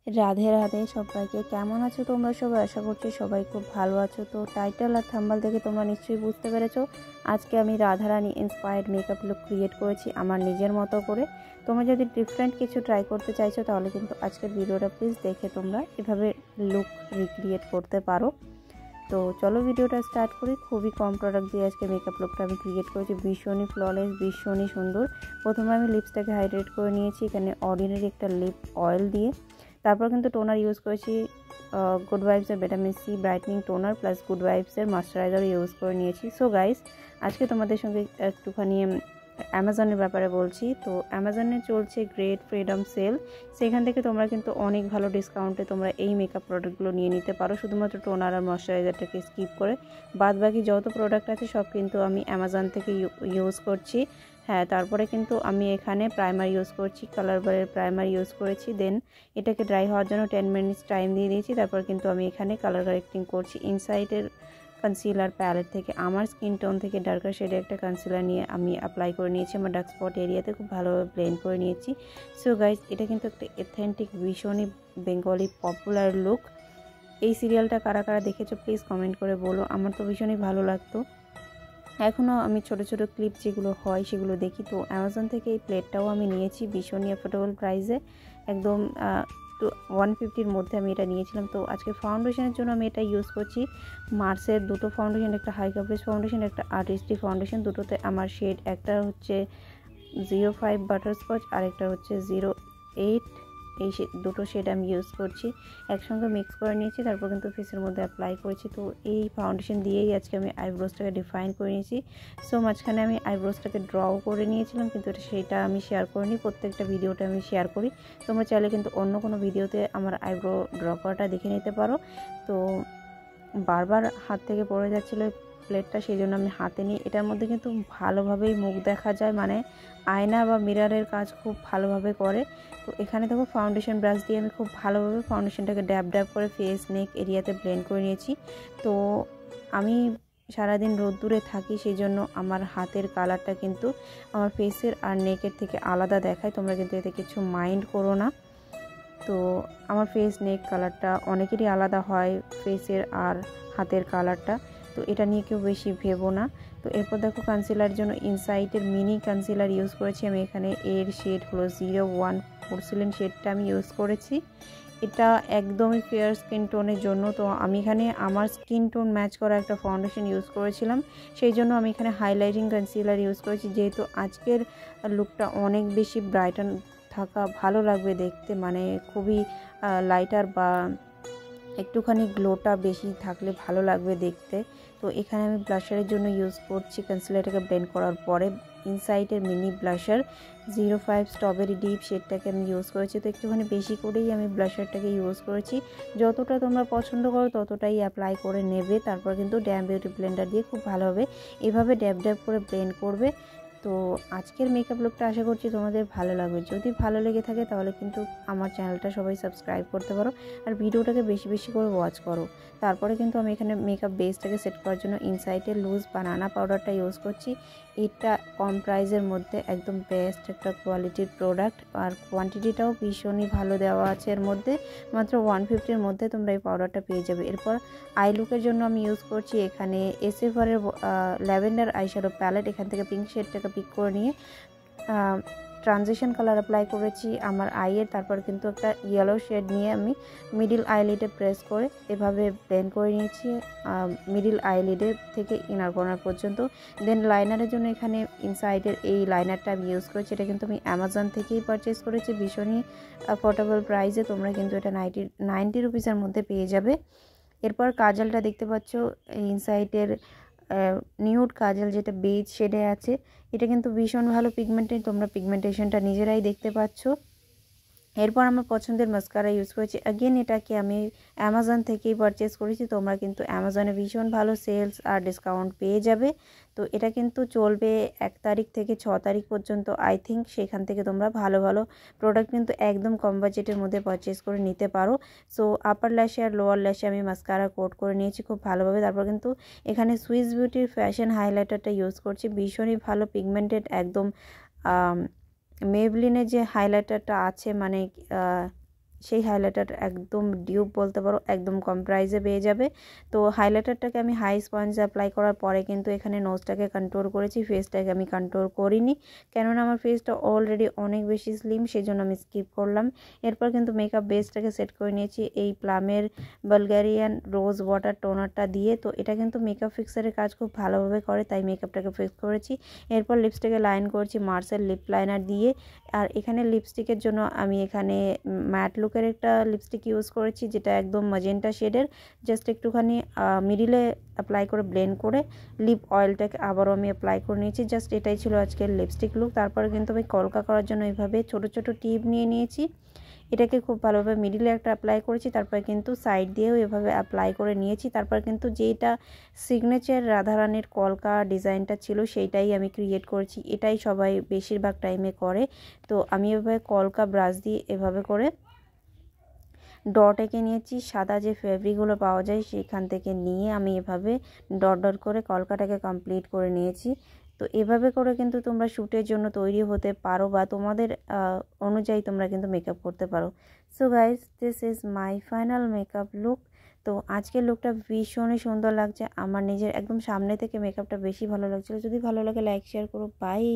রাধে রাধে সবাইকে। কেমন আছো তোমরা সবাই? আশা করছি সবাই খুব ভালো আছো। তো টাইটেল আর থাম্বনেল দেখে তোমরা নিশ্চয়ই বুঝতে পেরেছো আজকে আমি Radharani inspired makeup look create করেছি আমার নিজের মতো করে। তোমরা যদি ডিফারেন্ট কিছু ট্রাই করতে চাইছো তাহলে কিন্তু আজকের ভিডিওটা প্লিজ দেখে তোমরা এভাবে লুক রিক্রিয়েট করতে পারো। তো চলো ভিডিওটা স্টার্ট করি। খুবই কম প্রোডাক্ট দিয়ে আজকে মেকআপ লুকটা আমি ক্রিয়েট করেছি, ভীষণই ফ্ললেস, ভীষণই সুন্দর। প্রথমে আমি লিপসটাকে হাইড্রেট করে নিয়েছি এখানে অর্ডিনারি একটা লিপ অয়েল দিয়ে। তারপর কিন্তু টোনার ইউজ করেছি গুড ভাইবসের vitamin C brightening toner plus good ভাইবসের ময়শ্চারাইজার ইউজ করে নিয়েছি। সো গাইস, আজকে তোমাদের সঙ্গে একটুখানি অ্যামাজনের ব্যাপারে বলছি। তো অ্যামাজনে চলছে গ্রেট ফ্রিডম সেল, সেখান থেকে তোমরা কিন্তু অনেক ভালো ডিসকাউন্টে তোমরা এই মেকআপ প্রোডাক্টগুলো নিয়ে নিতে পারো, শুধুমাত্র টোনার আর ময়শ্চারাইজারটাকে স্কিপ করে। বাদ বাকি যত প্রোডাক্ট আছে সব কিন্তু আমি অ্যামাজন থেকে ইউজ করছি। হ্যাঁ, তারপরে কিন্তু আমি এখানে প্রাইমার ইউজ করছি, কালার বারের প্রাইমার ইউজ করেছি। দেন এটাকে ড্রাই হওয়ার জন্য 10 মিনিটস টাইম দিয়ে দিয়েছি। তারপর কিন্তু আমি এখানে কালার কারেক্টিং করছি ইনসাইডের কনসিলার প্যালেট থেকে। আমার স্কিন টোন থেকে ডার্কার শেডে একটা কনসিলার নিয়ে আমি অ্যাপ্লাই করে নিয়েছি আমার ডার্ক স্পট এরিয়াতে, খুব ভালোভাবে ব্লেন্ড করে নিয়েছি। সো গাইজ, এটা কিন্তু একটা অথেন্টিক ভীষণই বেঙ্গলি পপুলার লুক। এই সিরিয়ালটা কারা কারা দেখেছো প্লিজ কমেন্ট করে বলো, আমার তো ভীষণই ভালো লাগতো। এখনও আমি ছোট ছোট ক্লিপ যেগুলো হয় সেগুলো দেখি। তো অ্যামাজন থেকে এই প্লেটটাও আমি নিয়েছি ভীষণই অ্যাফোর্ডেবল প্রাইসে, একদম 150-র মধ্যে আমি এটা নিয়েছিলাম। তো আজকে ফাউন্ডেশনের জন্য আমি এটা ইউজ করছি মার্সের দুটো ফাউন্ডেশন, একটা হাই কভারেজ ফাউন্ডেশন, একটা আর্টিস্টিক ফাউন্ডেশন। দুটোতে আমার শেড একটা হচ্ছে 05 বাটারস্কচ আর একটা হচ্ছে 08। এই দুটো শেড আমি ইউজ করছি, একসঙ্গে মিক্স করে নিয়েছি। তারপর কিন্তু ফেসের মধ্যে অ্যাপ্লাই করেছি। তো এই ফাউন্ডেশন দিয়েই আজকে আমি আইব্রোজটাকে ডিফাইন করে নিয়েছি। সো মাঝখানে আমি আইব্রোজটাকে ড্রও করে নিয়েছিলাম, কিন্তু সেটা আমি শেয়ার করিনি। প্রত্যেকটা ভিডিওতে আমি শেয়ার করি, তোমরা চাইলে কিন্তু অন্য কোনো ভিডিওতে আমার আইব্রো ড্র করাটা দেখে নিতে পারো। তো বারবার হাত থেকে পড়ে যাচ্ছিলো প্লেটটা, সেই জন্য আমি হাতে নিই। এটার মধ্যে কিন্তু ভালোভাবেই মুখ দেখা যায়, মানে আয়না বা মিররের কাজ খুব ভালোভাবে করে। তো এখানে দেখো ফাউন্ডেশন ব্রাশ দিয়ে আমি খুব ভালোভাবে ফাউন্ডেশনটাকে ড্যাব ড্যাব করে ফেস নেক এরিয়াতে ব্লেন্ড করে নিয়েছি। তো আমি সারাদিন রোদ্দুরে থাকি, সেই জন্য আমার হাতের কালারটা কিন্তু আমার ফেসের আর নেকের থেকে আলাদা দেখায়। তোমরা কিন্তু এতে কিছু মাইন্ড করো না। তো আমার ফেস নেক কালারটা অনেকেরই আলাদা হয়, ফেসের আর হাতের কালারটা। তো এটা নিয়ে কেউ বেশি ভেবো না। তো এরপর দেখো কনসিলার জন্য ইনসাইটের মিনি কনসিলার ইউজ করেছি আমি এখানে। এর শেড হলো 01 পোর্সিলেন শেডটা আমি ইউজ করেছি। এটা একদমই ফেয়ার স্কিন টোনের জন্য। তো আমি এখানে আমার স্কিন টোন ম্যাচ করা একটা ফাউন্ডেশন ইউজ করেছিলাম, সেই জন্য আমি এখানে হাইলাইটিং কনসিলার ইউজ করেছি। যেহেতু আজকের লুকটা অনেক বেশি ব্রাইটন থাকা ভালো লাগবে দেখতে, মানে খুবই লাইটার বা একটুখানি গ্লোটা বেশি থাকলে ভালো লাগবে দেখতে। তো এখানে আমি ব্লাশারের জন্য ইউজ করছি কনসিলারটাকে ব্লেন্ড করার পরে ইনসাইটের মিনি ব্লাশার 05 স্ট্রবেরি ডিপ শেডটাকে আমি ইউজ করেছি। তো একটুখানি বেশি করেই আমি ব্লাশারটাকে ইউজ করেছি, যতটা তোমরা পছন্দ করো ততটাই অ্যাপ্লাই করে নেবে। তারপর কিন্তু ড্যাম বিউটি ব্লেন্ডার দিয়ে খুব ভালোভাবে এভাবে ড্যাব ড্যাব করে ব্লেন্ড করবে। তো আজকের মেকআপ লুকটা আশা করছি তোমাদের ভালো লাগবে। যদি ভালো লেগে থাকে তাহলে কিন্তু আমার চ্যানেলটা সবাই সাবস্ক্রাইব করতে পারো আর ভিডিওটাকে বেশি বেশি করে ওয়াচ করো। তারপরে কিন্তু আমি এখানে মেকআপ বেসটাকে সেট করার জন্য ইনসাইটের লুজ বানানা পাউডারটা ইউজ করছি। এটা কম প্রাইসের মধ্যে একদম বেস্ট একটা কোয়ালিটির প্রোডাক্ট, আর কোয়ান্টিটিটাও ভীষণই ভালো দেওয়া আছে। এর মধ্যে মাত্র 150-র মধ্যে তোমরা এই পাউডারটা পেয়ে যাবে। এরপর আই লুকের জন্য আমি ইউজ করছি এখানে এসএফআরের ল্যাভেন্ডার আইশ্যাডো প্যালেট। এখান থেকে পিঙ্ক শেডটাকে পিক করে নিয়ে ট্রানজিশন কালার অ্যাপ্লাই করেছি আমার আইয়ের। তারপর কিন্তু একটা ইয়েলো শেড নিয়ে আমি মিডিল আইলিডে প্রেস করে এভাবে ব্লেন্ড করে নিয়েছি মিডিল আইলিডের থেকে ইনার কর্নার পর্যন্ত। দেন লাইনারের জন্য এখানে ইনসাইডের এই লাইনারটা আমি ইউজ করেছি। এটা কিন্তু আমি অ্যামাজন থেকেই পারচেস করেছি ভীষণই অ্যাফোর্ডেবল প্রাইসে। তোমরা কিন্তু এটা 90 রুপিসের মধ্যে পেয়ে যাবে। এরপর কাজলটা দেখতে পাচ্ছ ইনসাইডের নিউড কাজল, যেটা বেজ শেডে আছে। এটা কিন্তু ভীষণ ভালো পিগমেন্টেড, তোমরা পিগমেন্টেশনটা নিজেরাই দেখতে পাচ্ছ। এরপর আমার পছন্দের মাস্কারা ইউজ করেছি। অ্যাগেন এটাকে আমি অ্যামাজন থেকেই পারচেস করেছি। তোমরা কিন্তু অ্যামাজনে ভীষণ ভালো সেলস আর ডিসকাউন্ট পেয়ে যাবে। তো এটা কিন্তু চলবে 1 তারিখ থেকে 6 তারিখ পর্যন্ত আই থিঙ্ক। সেখান থেকে তোমরা ভালো ভালো প্রোডাক্ট কিন্তু একদম কম বাজেটের মধ্যে পারচেস করে নিতে পারো। সো আপার ল্যাশে আর লোয়ার ল্যাশে আমি মাস্কারা কোট করে নিয়েছি খুব ভালোভাবে। তারপর কিন্তু এখানে সুইস বিউটির ফ্যাশন হাইলাইটারটা ইউজ করছি, ভীষণই ভালো পিগমেন্টেড, একদম মেবলিনের যে হাইলাইটারটা আছে, মানে সেই হাইলাইটার একদম ডিউপ বলতে পারো, একদম কম প্রাইসে পেয়ে যাবে। তো হাইলাইটারটাকে আমি হাই স্পঞ্জ অ্যাপ্লাই করার পরে কিন্তু এখানে নোজটাকে কন্ট্রোল করেছি, ফেসটাকে আমি কন্ট্রোল করিনি, কেননা আমার ফেসটা অলরেডি অনেক বেশি স্লিম, সেই জন্য আমি স্কিপ করলাম। এরপর কিন্তু মেকআপ বেসটাকে সেট করে নিয়েছি এই প্লামের বালগেরিয়ান রোজ ওয়াটার টোনারটা দিয়ে। তো এটা কিন্তু মেকআপ ফিক্সারের কাজ খুব ভালোভাবে করে, তাই মেকআপটাকে ফিক্স করেছি। এরপর লিপস্টিকে লাইন করছি মার্সেল লিপ লাইনার দিয়ে। আর এখানে লিপস্টিকের জন্য আমি এখানে ম্যাট লুকের একটা লিপস্টিক ইউজ করেছি, যেটা একদম ম্যাজেন্টা শেডের। জাস্ট একটুখানি মিডিলে অ্যাপ্লাই করে ব্লেন্ড করে লিপ অয়েলটাকে আবারও আমি অ্যাপ্লাই করে নিয়েছি। জাস্ট এটাই ছিল আজকের লিপস্টিক লুক। তারপরে কিন্তু আমি কলকা করার জন্য এইভাবে ছোট ছোট টিপ নিয়ে নিয়েছি, এটাকে খুব ভালোভাবে মিডিলে একটা অ্যাপ্লাই করেছি, তারপর কিন্তু সাইড দিয়েও এভাবে অ্যাপ্লাই করে নিয়েছি। তারপর কিন্তু যেটা সিগনেচার রাধারানীর কলকা ডিজাইনটা ছিল সেইটাই আমি ক্রিয়েট করেছি, এটাই সবাই বেশিরভাগ টাইমে করে। তো আমি এভাবে কলকা ব্রাশ দিয়ে এভাবে করে ডট এঁকে নিয়েছি, সাদা যে ফেব্রিকগুলো পাওয়া যায় সেখান থেকে নিয়ে আমি এভাবে ডট ডট করে কলকাটাকে কমপ্লিট করে নিয়েছি। তো এভাবে করে কিন্তু তোমরা শ্যুটের জন্য তৈরি হতে পারো, বা তোমাদের অনুযায়ী তোমরা কিন্তু মেকআপ করতে পারো। So guys, this is my final makeup look. তো আজকের লুকটা ভীষণই সুন্দর লাগছে, আমার নিজের একদম সামনে থেকে মেকআপটা বেশি ভালো লাগছিলো। যদি ভালো লাগে লাইক শেয়ার করো, বাই।